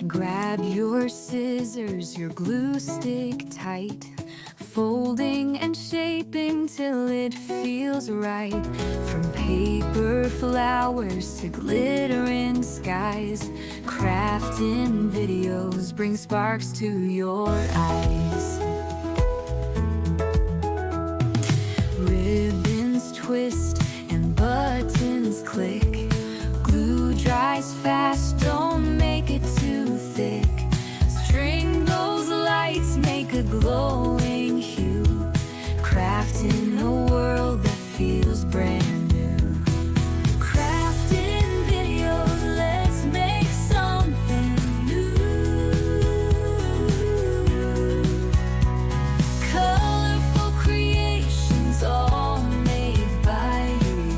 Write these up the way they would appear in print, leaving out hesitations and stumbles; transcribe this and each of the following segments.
Grab your scissors, your glue stick tight, folding and shaping till it feels right. From paper flowers to glittering skies, crafting videos bring sparks to your eyes. Ribbons twist and buttons click, glue dries fast, don't make it too thick. String those lights, make a glowing hue, crafting a world that feels brand new. Crafting videos, let's make something new. Colorful creations, all made by you.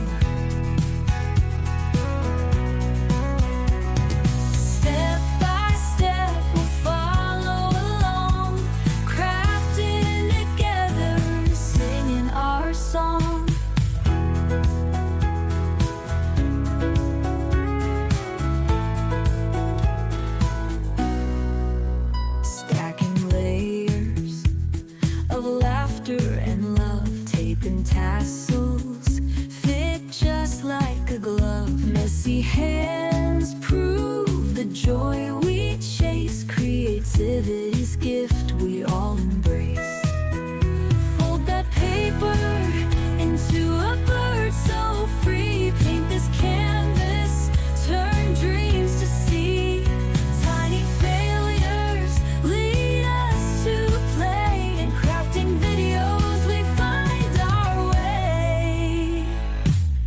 Step by step, we'll follow along, crafting together, singing our song. Stacking layers of laughter and love, taping tassels fit just like a glove. Messy hands prove the joy we chase, creativity's gift we all embrace. Fold that paper into a bird so free, paint this canvas, turn dreams to sea. Tiny failures lead us to play, in crafting videos we find our way.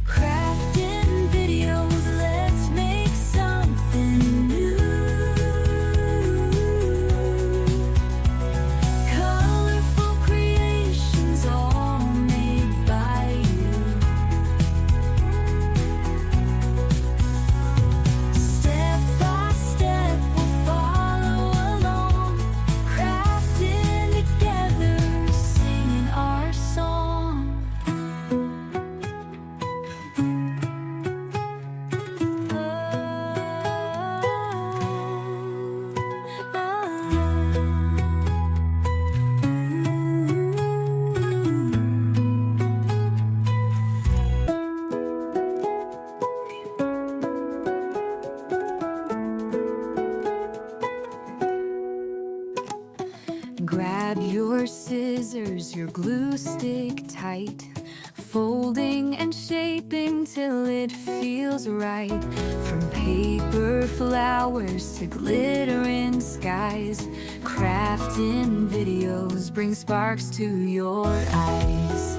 Crafting videos, let's make something new. Colorful creations, all made by you. Step by step, we'll follow along, crafting together, singing our song. Grab your scissors, your glue stick tight, folding and shaping till it feels right. From paper flowers to glittering skies, crafting videos bring sparks to your eyes.